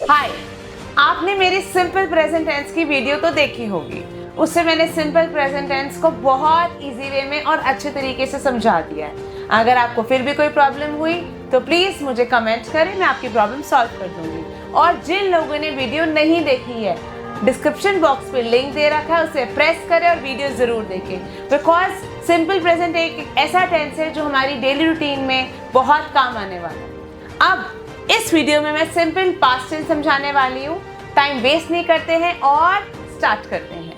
हाय, आपने मेरी simple present tense की वीडियो तो देखी होगी। उससे मैंने सिंपल प्रेजेंट टेंस को बहुत इजी वे में और अच्छे तरीके से समझा दिया है। अगर आपको फिर भी कोई प्रॉब्लम हुई तो प्लीज़ मुझे कमेंट करें, मैं आपकी प्रॉब्लम सॉल्व कर दूंगी। और जिन लोगों ने वीडियो नहीं देखी है, डिस्क्रिप्शन बॉक्स पे लिंक दे रखा है, उसे प्रेस करें और वीडियो ज़रूर देखें। बिकॉज सिंपल प्रेजेंट एक ऐसा टेंस है जो हमारी डेली रूटीन में बहुत काम आने वाला है। अब इस वीडियो में मैं सिंपल पास्ट टेंस समझाने वाली हूँ। टाइम वेस्ट नहीं करते हैं और स्टार्ट करते हैं।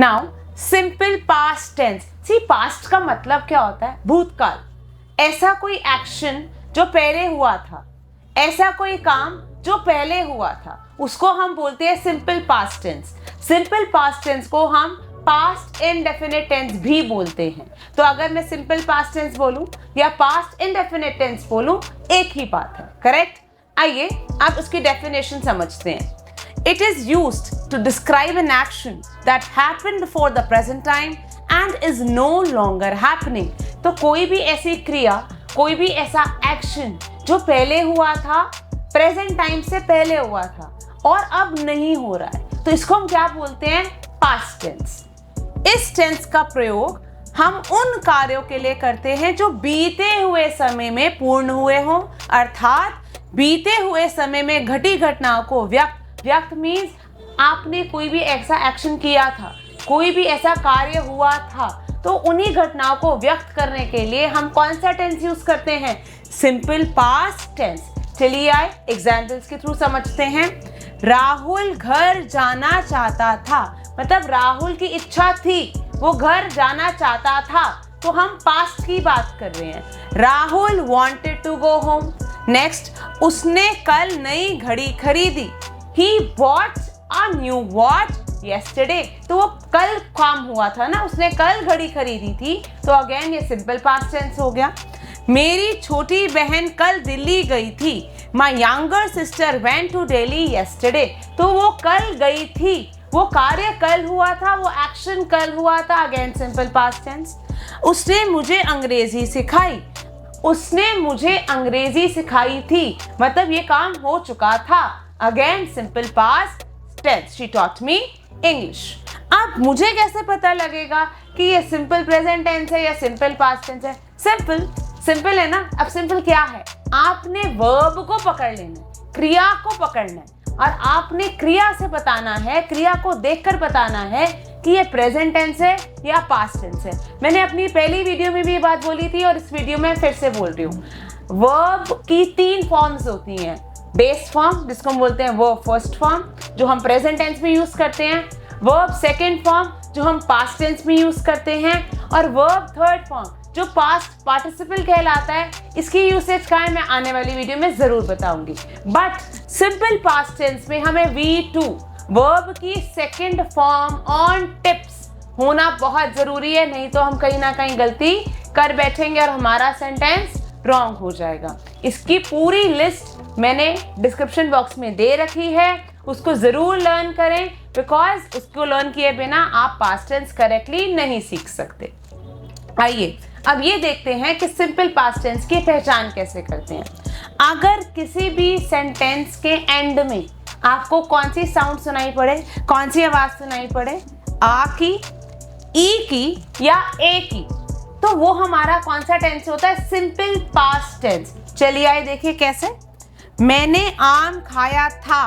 Now simple past tense. See, past का मतलब क्या होता है? भूतकाल। ऐसा कोई एक्शन जो पहले हुआ था, ऐसा कोई काम जो पहले हुआ था, उसको हम बोलते हैं simple past tense. Simple past tense को हम पास्ट इंडेफिनिट टेंस भी बोलते हैं। तो अगर मैं सिंपल पास्ट टेंस बोलूं या पास्ट इंडेफिनिट टेंस बोलूं, एक ही बात है। करेक्ट? आइए अब उसकी डेफिनेशन समझते हैं। It is used to describe an action that happened before the present time and is no longer happening. तो कोई भी ऐसी क्रिया, कोई भी ऐसा एक्शन जो पहले हुआ था, प्रेजेंट टाइम से पहले हुआ था और अब नहीं हो रहा है, तो इसको हम क्या बोलते हैं? Past tense. इस टेंस का प्रयोग हम उन कार्यों के लिए करते हैं जो बीते हुए समय में पूर्ण हुए हों, अर्थात बीते हुए समय में घटी घटनाओं को व्यक्त मीन्स आपने कोई भी ऐसा एक्शन किया था, कोई भी ऐसा कार्य हुआ था, तो उन्हीं घटनाओं को व्यक्त करने के लिए हम कौन सा टेंस यूज करते हैं? Simple past tense. चलिए आए एग्जाम्पल्स के थ्रू समझते हैं। राहुल घर जाना चाहता था, मतलब राहुल की इच्छा थी, वो घर जाना चाहता था, तो हम पास्ट की बात कर रहे हैं। Rahul wanted to go home. Next, उसने कल नई घड़ी खरीदी। He bought a new watch yesterday। तो वो कल काम हुआ था ना, उसने कल घड़ी खरीदी थी, तो अगेन ये सिंपल पास्ट टेंस हो गया। मेरी छोटी बहन कल दिल्ली गई थी। My younger sister went to Delhi yesterday। तो वो कल गई थी, वो कार्य कल हुआ था, वो एक्शन कल हुआ था, अगेन सिंपल पास्ट टेंस। उसने मुझे अंग्रेजी सिखाई। उसने मुझे अंग्रेजी सिखाई थी, मतलब ये काम हो चुका था, again simple past tense. She taught me English. अब मुझे कैसे पता लगेगा कि ये सिंपल प्रेजेंट टेंस है या सिंपल पास्ट टेंस है? सिंपल है ना। अब सिंपल क्या है? आपने वर्ब को पकड़ लेना है, क्रिया को पकड़ना है, और आपने क्रिया से बताना है, क्रिया को देखकर बताना है कि ये प्रेजेंट टेंस है या पास्ट टेंस है। मैंने अपनी पहली वीडियो में भी ये बात बोली थी और इस वीडियो में फिर से बोल रही हूँ। वर्ब की 3 फॉर्म्स होती हैं। बेस फॉर्म, जिसको हम बोलते हैं वर्ब फर्स्ट फॉर्म, जो हम प्रेजेंट टेंस में यूज करते हैं। वर्ब सेकेंड फॉर्म, जो हम पास्ट टेंस में यूज करते हैं। और वर्ब थर्ड फॉर्म, जो पास्ट पार्टिसिपल कहलाता है। इसकी यूसेज का है, मैं आने वाली वीडियो में जरूर बताऊंगी। बट सिंपल पास्ट टेंस में हमें V2 वर्ब की सेकेंड फॉर्म ऑन टिप्स होना बहुत जरूरी है, नहीं तो हम कहीं ना कहीं गलती कर बैठेंगे और हमारा सेंटेंस रॉन्ग हो जाएगा। इसकी पूरी लिस्ट मैंने डिस्क्रिप्शन बॉक्स में दे रखी है, उसको जरूर लर्न करें, बिकॉज उसको लर्न किए बिना आप पास्ट टेंस करेक्टली नहीं सीख सकते। आइए अब ये देखते हैं कि सिंपल पास्ट टेंस की पहचान कैसे करते हैं। अगर किसी भी सेंटेंस के एंड में आपको कौन सी साउंड सुनाई पड़े, कौन सी आवाज सुनाई पड़े, आ की, ई की या ए की, तो वो हमारा कौन सा टेंस होता है? Simple past tense. चलिए आइए देखिए कैसे। मैंने आम खाया था,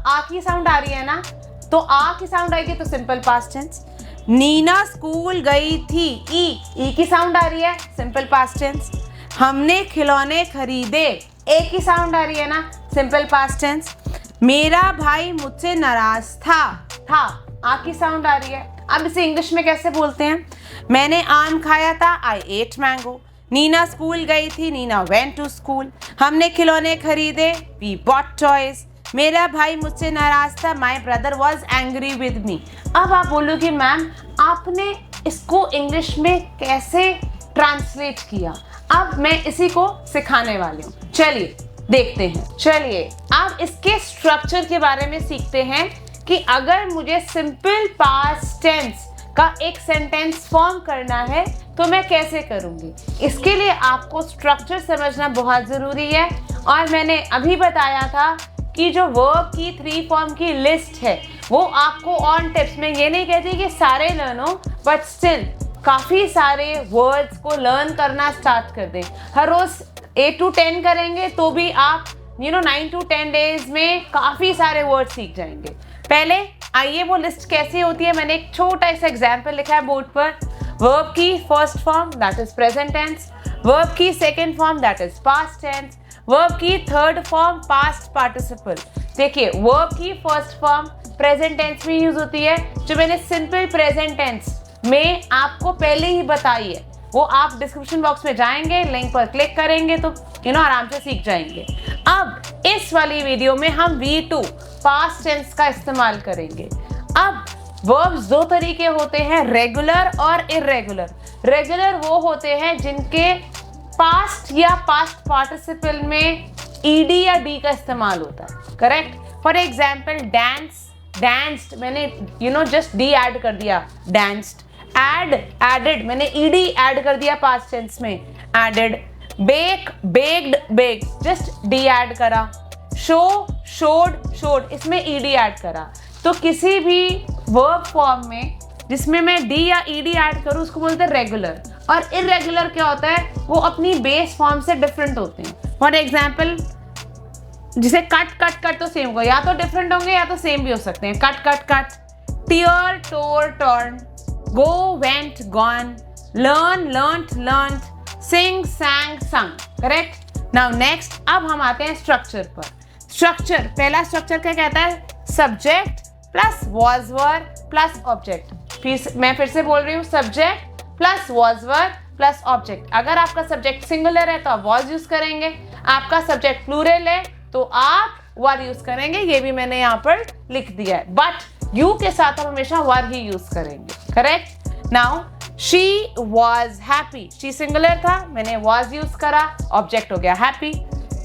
आ की साउंड आ रही है ना, तो आ की साउंड आएगी तो simple past tense. Neena school गई थी, ई की साउंड आ रही है, सिंपल पास्ट टेंस। हमने खिलौने खरीदे, ए की साउंड आ रही है ना, सिंपल पास्ट टेंस। मेरा भाई मुझसे नाराज था, आ की साउंड आ रही है। अब इसे इंग्लिश में कैसे बोलते हैं? मैंने आम खाया था, आई एट मैंगो। नीना स्कूल गई थी, नीना वेंट टू स्कूल। हमने खिलौने खरीदे, वी बॉट टॉयज। मेरा भाई मुझसे नाराज था, my brother was angry with me. अब आप बोलोगे मैम आपने इसको इंग्लिश में कैसे ट्रांसलेट किया? अब मैं इसी को सिखाने वाली हूँ, चलिए देखते हैं। चलिए अब इसके स्ट्रक्चर के बारे में सीखते हैं कि अगर मुझे सिंपल पास्ट टेंस का एक सेंटेंस फॉर्म करना है तो मैं कैसे करूँगी। इसके लिए आपको स्ट्रक्चर समझना बहुत ज़रूरी है, और मैंने अभी बताया था कि जो वर्ब की 3 फॉर्म की लिस्ट है वो आपको ऑन टिप्स में, ये नहीं कहती कि सारे लर्न हो, बट स्टिल काफ़ी सारे वर्ड्स को लर्न करना स्टार्ट कर दें। हर रोज़ 8 to 10 करेंगे तो भी आप 9 to 10 डेज में काफ़ी सारे वर्ड सीख जाएंगे। पहले आइए वो लिस्ट कैसी होती है, मैंने एक छोटा सा एग्जाम्पल लिखा है बोर्ड पर। वर्ब की first form that is present tense, verb की second form that is past tense, verb की थर्ड फॉर्म पास्ट पार्टिसिपल। देखिए वर्ब की फर्स्ट फॉर्म प्रेजेंट टेंस में यूज होती है, जो मैंने सिंपल प्रेजेंट टेंस में आपको पहले ही बताई है, वो आप डिस्क्रिप्शन बॉक्स में जाएंगे, लिंक पर क्लिक करेंगे तो आराम से सीख जाएंगे। अब इस वाली वीडियो में हम V2 पास्ट टेंस का इस्तेमाल करेंगे। अब वर्ब्स दो तरीके होते हैं, रेगुलर और इर्रेगुलर। रेगुलर वो होते हैं जिनके पास्ट या पास्ट पार्टिसिपल में ed या d का इस्तेमाल होता है, correct. For example dance, danced, मैंने जस्ट d ऐड कर दिया, डांस्ड। एड, एडेड, मैंने ed ऐड कर दिया पास्ट टेंस में, added. Bake, baked, baked, just d add करा। शो, शोड, शोड, इसमें ed ऐड करा। तो किसी भी वर्ब फॉर्म में जिसमें मैं d या ed ऐड करूँ उसको बोलते हैं रेगुलर। और इर्रेगुलर क्या होता है, वो अपनी बेस फॉर्म से डिफरेंट होते हैं। फॉर एग्जाम्पल जिसे कट, कट, कट तो सेम होगा, या तो डिफरेंट होंगे या तो सेम भी हो सकते हैं। Cut, cut, cut, tear, tore, torn, go, went, gone, learn, learned, learned, sing, sang, sung, correct. Now next, अब हम आते हैं स्ट्रक्चर पर। स्ट्रक्चर, पहला स्ट्रक्चर क्या कहता है, subject plus was were plus object. मैं फिर से बोल रही हूँ, subject plus was were plus object. अगर आपका सब्जेक्ट सिंगुलर है तो आप वॉज यूज करेंगे, आपका सब्जेक्ट प्लूरल है तो आप वर यूज करेंगे, ये भी मैंने यहाँ पर लिख दिया है। बट यू के साथ आप हमेशा वर ही यूज करेंगे, correct. Now she was happy, she singular था, मैंने वॉज यूज करा, ऑब्जेक्ट हो गया हैप्पी।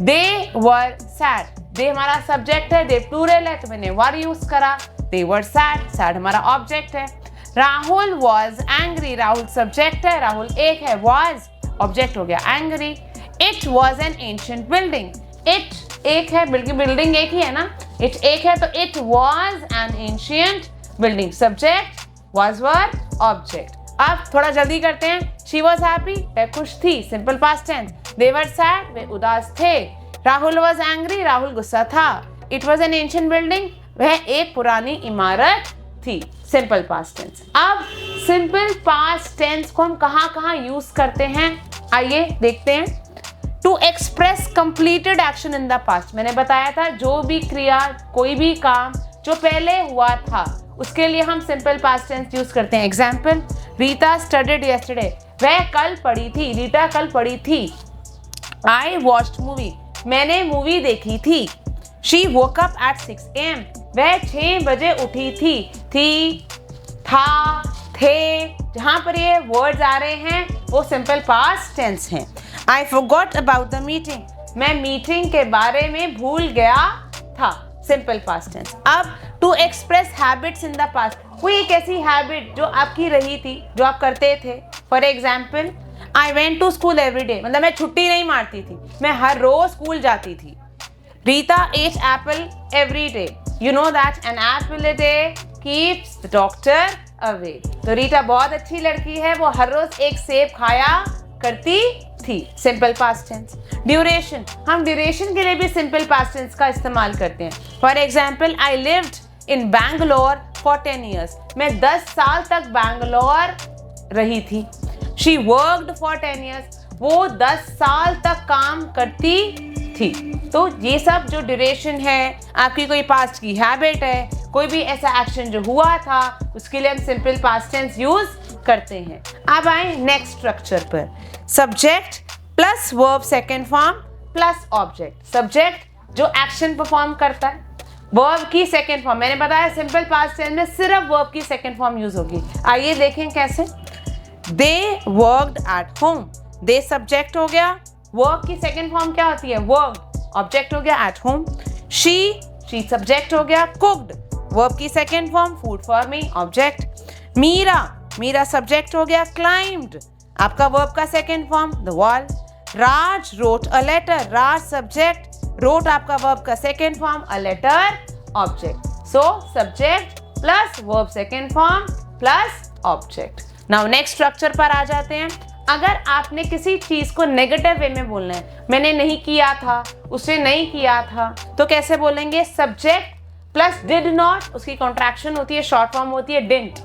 दे वर सैड, दे हमारा सब्जेक्ट है, दे प्लूरल है तो मैंने वर यूज करा, दे वर सैड, सैड हमारा ऑब्जेक्ट है। Rahul was angry, Rahul subject है, राहुल एक है, वॉज ऑब्जेक्ट हो गया angry. It was an ancient building, it एक है, बिल्डिंग एक ही है ना, इट एक है तो it was an ancient building, subject was were object. अब थोड़ा जल्दी करते हैं। शी वॉज हैप्पी, वह खुश थी, simple past tense. They were sad, वे उदास थे। राहुल वॉज एंग्री, राहुल गुस्सा था। It was an ancient building, वह एक पुरानी इमारत थी, सिंपल पास्ट टेंस। अब सिंपल पास्ट टेंस को हम कहाँ यूज करते हैं, आइए देखते हैं। To express completed action in the past, मैंने बताया था जो भी क्रिया, कोई भी काम जो पहले हुआ था उसके लिए हम सिंपल पास्ट टेंस यूज करते हैं। एग्जाम्पल, रीता स्टडीड यस्टरडे, वह कल पढ़ी थी, रीता कल पढ़ी थी। आई वॉच्ड मूवी, मैंने मूवी देखी थी। She woke up at 6 AM, वह 6 बजे उठी थी, था, थे, जहां पर ये वर्ड्स आ रहे हैं वो सिंपल पास्ट टेंस हैं। I forgot about the meeting, मैं मीटिंग के बारे में भूल गया था, सिंपल पास्ट टेंस। अब to express habits in the past, कोई एक ऐसी हैबिट जो आपकी रही थी, जो आप करते थे। For example, I went to school every day, मतलब मैं छुट्टी नहीं मारती थी, मैं हर रोज स्कूल जाती थी। Rita ate apple every day, you know that an apple a day keeps the doctor away. तो रीता बहुत अच्छी लड़की है, वो हर रोज एक सेब खाया करती थी, सिंपल पास्ट टेंस। ड्यूरेशन, हम ड्यूरेशन के लिए भी सिंपल पास्ट टेंस का इस्तेमाल करते हैं। For example, I lived in Bangalore for 10 years, मैं 10 साल तक बैंगलोर रही थी। शी वर्कड फॉर 10 years, वो 10 साल तक काम करती थी। तो ये सब जो ड्यूरेशन है, आपकी कोई पास्ट की हैबिट है, कोई भी ऐसा एक्शन जो हुआ था, उसके लिए हम सिंपल पास्ट टेंस यूज करते हैं। अब आए नेक्स्ट स्ट्रक्चर पर, subject plus verb second form plus object. Subject जो एक्शन परफॉर्म करता है, वर्ब की सेकेंड फॉर्म, मैंने बताया सिंपल पास्ट टेंस में सिर्फ वर्ब की सेकेंड फॉर्म यूज होगी। आइए देखें कैसे। They worked at home, they subject हो गया, वर्ब की सेकेंड फॉर्म क्या होती है, वर्ब, ऑब्जेक्ट हो गया एट होम। शी सब्जेक्ट हो गया, कुक्ड, वर्ब की second form, food for me, object. Meera subject हो गया, क्लाइम्ड, आपका वर्ब का second form, the wall. Raj wrote a letter, Raj subject, wrote आपका वर्ब का second form, a letter, object. So subject plus verb second form plus object. Now next structure पर आ जाते हैं. अगर आपने किसी चीज को नेगेटिव वे में बोलना है, मैंने नहीं किया था, उसने नहीं किया था, तो कैसे बोलेंगे? सब्जेक्ट प्लस डिड नॉट, उसकी कॉन्ट्रैक्शन होती है, शॉर्ट फॉर्म होती है डिडंट.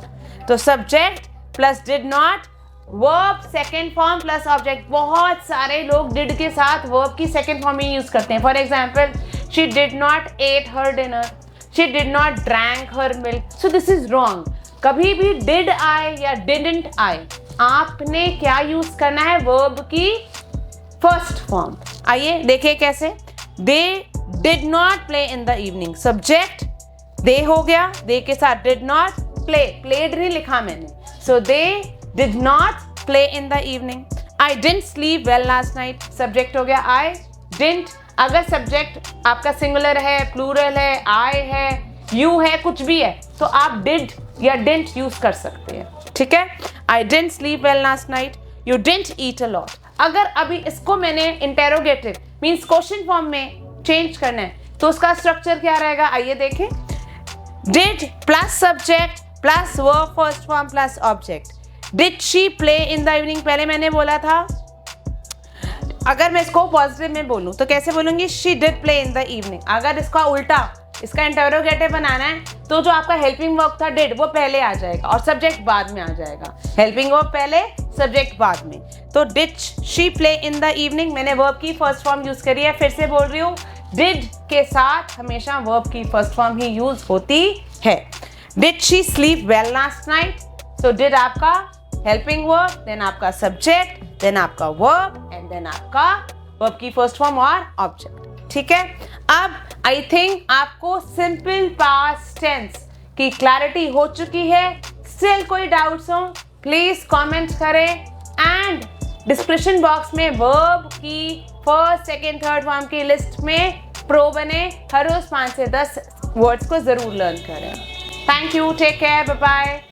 तो subject plus did not, verb second form plus object. बहुत सारे लोग डिड के साथ वर्ब की सेकेंड फॉर्म ही यूज करते हैं. For example, she did not at her dinner, she did not drank her milk. So this is wrong. कभी भी डिड आए या डिडंट आए, आपने क्या यूज करना है? वर्ब की फर्स्ट फॉर्म. आइए देखिए कैसे. They did not play in the evening. Subject they हो गया, दे के साथ डिड नॉट, प्ले, प्लेड नहीं लिखा मैंने. So they did not play in the evening. I didn't sleep well last night. Subject हो गया आई डिडंट. अगर सब्जेक्ट आपका सिंगुलर है, प्लूरल है, आई है, यू है, कुछ भी है, तो आप डिड या डिडंट यूज कर सकते हैं. ठीक है. आई didn't sleep well last night. You didn't eat a lot. अगर अभी इसको मैंने इंटेरोगेटिव मीन्स क्वेश्चन फॉर्म में चेंज करना है, तो उसका स्ट्रक्चर क्या रहेगा? आइए देखें. Did plus subject plus verb first form plus object. Did she play in the evening, पहले मैंने बोला था. अगर मैं इसको पॉजिटिव में बोलूं तो कैसे बोलूंगी? She did play in the evening. अगर इसका उल्टा, इसका इंटरोगेटिव बनाना है, तो जो आपका हेल्पिंग वर्ब था डिड, वो पहले आ जाएगा और सब्जेक्ट बाद में आ जाएगा. हेल्पिंग वर्ब पहले, सब्जेक्ट बाद में. तो did she play in the evening, मैंने वर्ब की फर्स्ट फॉर्म यूज करी है. फिर से बोल रही हूँ, डिड के साथ हमेशा वर्ब की फर्स्ट फॉर्म ही यूज होती है. Did she sleep well last night. So did आपका हेल्पिंग वर्ब, देन आपका सब्जेक्ट, देन आपका वर्ब एंड देन आपका वर्ब की फर्स्ट फॉर्म और ऑब्जेक्ट. ठीक है. अब आई थिंक आपको सिंपल पास्ट टेंस की क्लैरिटी हो चुकी है. स्टिल कोई डाउट्स हो, प्लीज कमेंट करें एंड डिस्क्रिप्शन बॉक्स में वर्ब की फर्स्ट, सेकेंड, थर्ड फॉर्म की लिस्ट में प्रो बने. हर रोज 5 से 10 वर्ड्स को जरूर लर्न करें. Thank you. Take care. Bye bye.